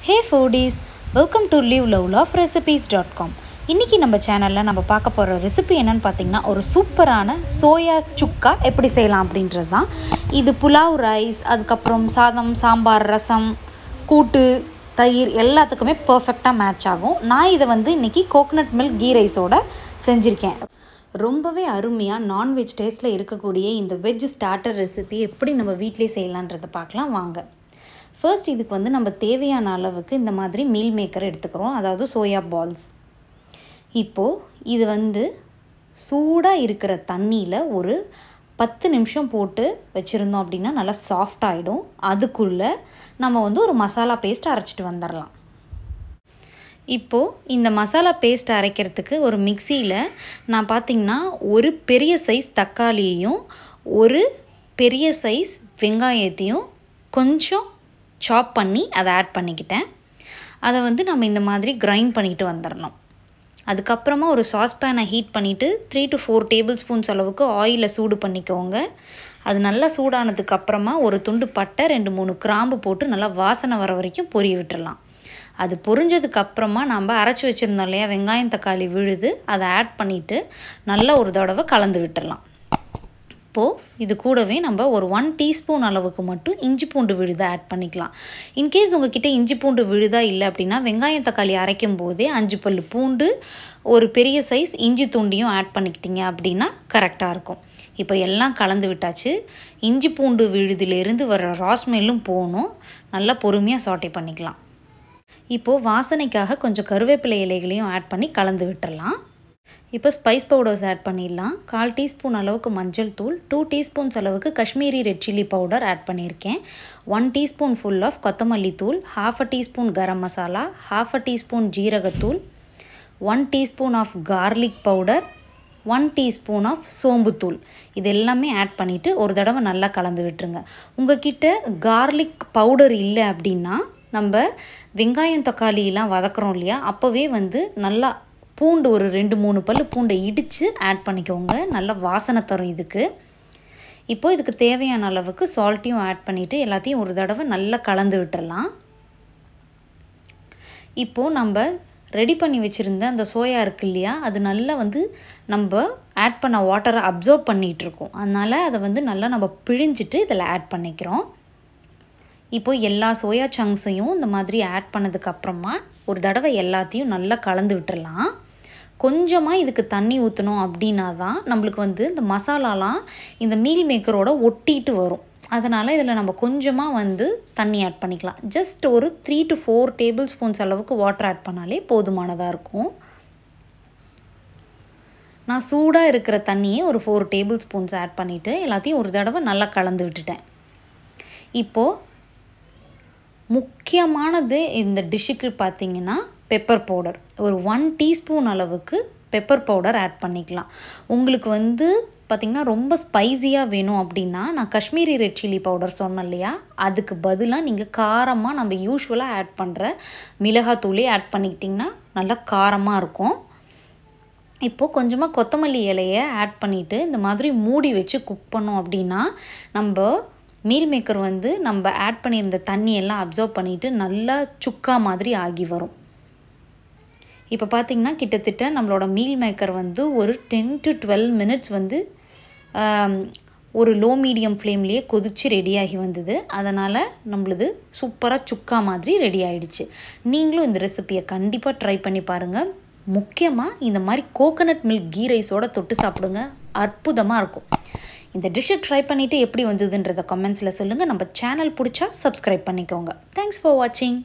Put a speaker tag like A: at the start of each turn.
A: Hey foodies, welcome to liveloveloverecipes.com. இன்னைக்கு நம்ம சேனல்ல நம்ம பார்க்க போற ரெசிபி என்னன்னு பாத்தீங்கன்னா ஒரு சூப்பரான சோயா சுக்கா எப்படி செய்யலாம் அப்படின்றது தான். இது புலாவ் ரைஸ், அதுக்கு அப்புறம் சாதம், சாம்பார், ரசம், கூட்டு, தயிர் எல்லாத்துக்குமே பெர்ஃபெக்ட்டா மேட்ச் ஆகும். நான் இத இன்னைக்கு கோகனட் மில்க் கீ ரைஸோட செஞ்சிருக்கேன். ரொம்பவே அருமையா நான்வெஜ் டேஸ்ட்ல இருக்கக்கூடிய இந்த வெஜ் ஸ்டார்டர் ரெசிபி எப்படி நம்ம வீட்லயே செய்யலாம்ன்றத பார்க்கலாம் வாங்க. ஃபர்ஸ்ட் இதுக்கு நம்ம தேவையான அளவுக்கு இந்த மாதிரி மீல் மேக்கர் எடுத்துக்கிறோம், அதாவது சோயா பால்ஸ். இப்போது இது சூடாக இருக்கிற தண்ணியில் ஒரு 10 நிமிஷம் போட்டு வச்சுருந்தோம் அப்படின்னா நல்லா சாஃப்ட் ஆகிடும். அதுக்குள்ளே நம்ம ஒரு மசாலா பேஸ்ட் அரைச்சிட்டு வந்துடலாம். இப்போது இந்த மசாலா பேஸ்ட் அரைக்கிறதுக்கு ஒரு மிக்சியில் நான் பார்த்திங்கன்னா ஒரு பெரிய சைஸ் தக்காளியையும் ஒரு பெரிய சைஸ் வெங்காயத்தையும் கொஞ்சம் சாப் பண்ணி அதை ஆட் பண்ணிக்கிட்டேன். அதை நம்ம இந்த மாதிரி கிரைண்ட் பண்ணிட்டு வந்துடணும். அதுக்கப்புறமா ஒரு சாஸ்பேனை ஹீட் பண்ணிவிட்டு 3 to 4 டேபிள் ஸ்பூன்ஸ் அளவுக்கு ஆயிலை சூடு பண்ணிக்கோங்க. அது நல்லா சூடானதுக்கப்புறமா ஒரு துண்டு பட்டை 2-3 கிராம்பு போட்டு நல்லா வாசனை வர வரைக்கும் பொரிய விட்டுடலாம். அது பொரிஞ்சதுக்கப்புறமா நம்ம அரைச்சி வச்சுருந்தோம் இல்லையா வெங்காயம் தக்காளி விழுது, அதை ஆட் பண்ணிவிட்டு நல்லா ஒரு தடவை கலந்து விட்டுடலாம். இப்போது இது கூடவே நம்ம ஒரு 1 டீஸ்பூன் அளவுக்கு மட்டும் இஞ்சி பூண்டு விழுதை ஆட் பண்ணிக்கலாம். இன்கேஸ் உங்ககிட்ட இஞ்சி பூண்டு விழுதா இல்லை அப்படின்னா வெங்காயம் தக்காளி அரைக்கும் போதே 5 பல் பூண்டு ஒரு பெரிய சைஸ் இஞ்சி துண்டியும் ஆட் பண்ணிக்கிட்டீங்க அப்படின்னா கரெக்டாக இருக்கும். இப்போ எல்லாம் கலந்து விட்டாச்சு. இஞ்சி பூண்டு விழுதிலேருந்து வர ராஸ்மெல்லும் போகணும். நல்லா பொறுமையாக சாட்டே பண்ணிக்கலாம். இப்போது வாசனைக்காக கொஞ்சம் கருவேப்பிலை இலைகளையும் ஆட் பண்ணி கலந்து விட்டுடலாம். இப்போ ஸ்பைஸ் பவுடர்ஸ் ஆட் பண்ணிடலாம். 1/4 டீஸ்பூன் அளவுக்கு மஞ்சள் தூள், 2 டீஸ்பூன்ஸ் அளவுக்கு Kashmiri red chilli powder add பண்ணியிருக்கேன். 1 டீஸ்பூன் ஃபுல் ஆஃப் கொத்தமல்லி தூள், 1/2 டீஸ்பூன் கரம் மசாலா, 1/2 டீஸ்பூன் ஜீரகத்தூள், 1 teaspoon of garlic powder, 1 teaspoon of சோம்புத்தூள். இது எல்லாமே ஆட் பண்ணிவிட்டு ஒரு தடவை நல்லா கலந்து விட்டுருங்க. உங்ககிட்ட கார்லிக் பவுடர் இல்லை அப்படின்னா நம்ம வெங்காயம் தக்காளியெலாம் வதக்குறோம் இல்லையா, அப்போவே நல்லா பூண்டு ஒரு 2-3 பல் பூண்டை இடித்து ஆட் பண்ணிக்கோங்க. நல்ல வாசனை தரும் இதுக்கு. இப்போது இதுக்கு தேவையான அளவுக்கு சால்ட்டையும் ஆட் பண்ணிவிட்டு எல்லாத்தையும் ஒரு தடவை நல்லா கலந்து விட்டுடலாம். இப்போது நம்ம ரெடி பண்ணி வச்சுருந்த அந்த சோயா இருக்கு இல்லையா, அது நல்லா நம்ம ஆட் பண்ண வாட்டரை அப்சர்வ் பண்ணிகிட்ருக்கோம். அதனால் அதை நல்லா நம்ம பிழிஞ்சிட்டு இதில் ஆட் பண்ணிக்கிறோம். இப்போது எல்லா சோயா சங்க்ஸையும் இந்த மாதிரி ஆட் பண்ணதுக்கப்புறமா ஒரு தடவை எல்லாத்தையும் நல்லா கலந்து விட்டுடலாம். கொஞ்சமாக இதுக்கு தண்ணி ஊற்றணும் அப்படின்னா தான் நம்மளுக்கு இந்த மசாலாலாம் இந்த மீல் மேக்கரோட ஒட்டிட்டு வரும். அதனால் இதில் நம்ம கொஞ்சமாக தண்ணி ஆட் பண்ணிக்கலாம். ஜஸ்ட் ஒரு 3 to 4 டேபிள் ஸ்பூன்ஸ் அளவுக்கு வாட்டர் ஆட் பண்ணாலே போதுமானதாக இருக்கும். நான் சூடாக இருக்கிற தண்ணியை ஒரு 4 டேபிள் ஸ்பூன்ஸ் ஆட் பண்ணிவிட்டு எல்லாத்தையும் ஒரு தடவை நல்லா கலந்து விட்டுட்டேன். இப்போது முக்கியமானது இந்த டிஷ்ஷுக்கு பார்த்திங்கன்னா பெப்பர் பவுடர். ஒரு 1 டீஸ்பூன் அளவுக்கு பெப்பர் பவுடர் ஆட் பண்ணிக்கலாம். உங்களுக்கு பார்த்திங்கன்னா ரொம்ப ஸ்பைஸியாக வேணும் அப்படின்னா நான் காஷ்மீரி ரெட் சில்லி பவுடர் சொன்னேன் இல்லையா, அதுக்கு பதிலாக நீங்கள் காரமாக நம்ம யூஸ்வலாக ஆட் பண்ணுற மிளகாத்தூளே ஆட் பண்ணிக்கிட்டிங்கன்னா நல்லா காரமாக இருக்கும். இப்போது கொஞ்சமாக கொத்தமல்லி இலையை ஆட் பண்ணிவிட்டு இந்த மாதிரி மூடி வச்சு குக் பண்ணோம் அப்படின்னா நம்ம மீல் மேக்கர் நம்ம ஆட் பண்ணியிருந்த தண்ணியெல்லாம் அப்சர்வ் பண்ணிவிட்டு நல்லா சுக்கா மாதிரி ஆகி வரும். இப்போ பார்த்திங்கன்னா கிட்டத்தட்ட நம்மளோட மீல் மேக்கர் ஒரு 10 to 12 மினிட்ஸ் ஒரு லோ மீடியம் ஃப்ளேம்லேயே கொதித்து ரெடியாகி வந்தது. அதனால் நம்மளது சூப்பராக சுக்கா மாதிரி ரெடி ஆகிடுச்சு. நீங்களும் இந்த ரெசிப்பியை கண்டிப்பாக ட்ரை பண்ணி பாருங்கள். முக்கியமாக இந்த மாதிரி கோகனட் மில்க் கீ ரைஸோட தொட்டு சாப்பிடுங்க, அற்புதமாக இருக்கும். இந்த டிஷ்ஷை ட்ரை பண்ணிவிட்டு எப்படி வந்ததுன்றதை கமெண்ட்ஸில் சொல்லுங்கள். நம்ம சேனல் பிடிச்சா சப்ஸ்கிரைப் பண்ணிக்கோங்க. தேங்க்ஸ் ஃபார் வாட்சிங்.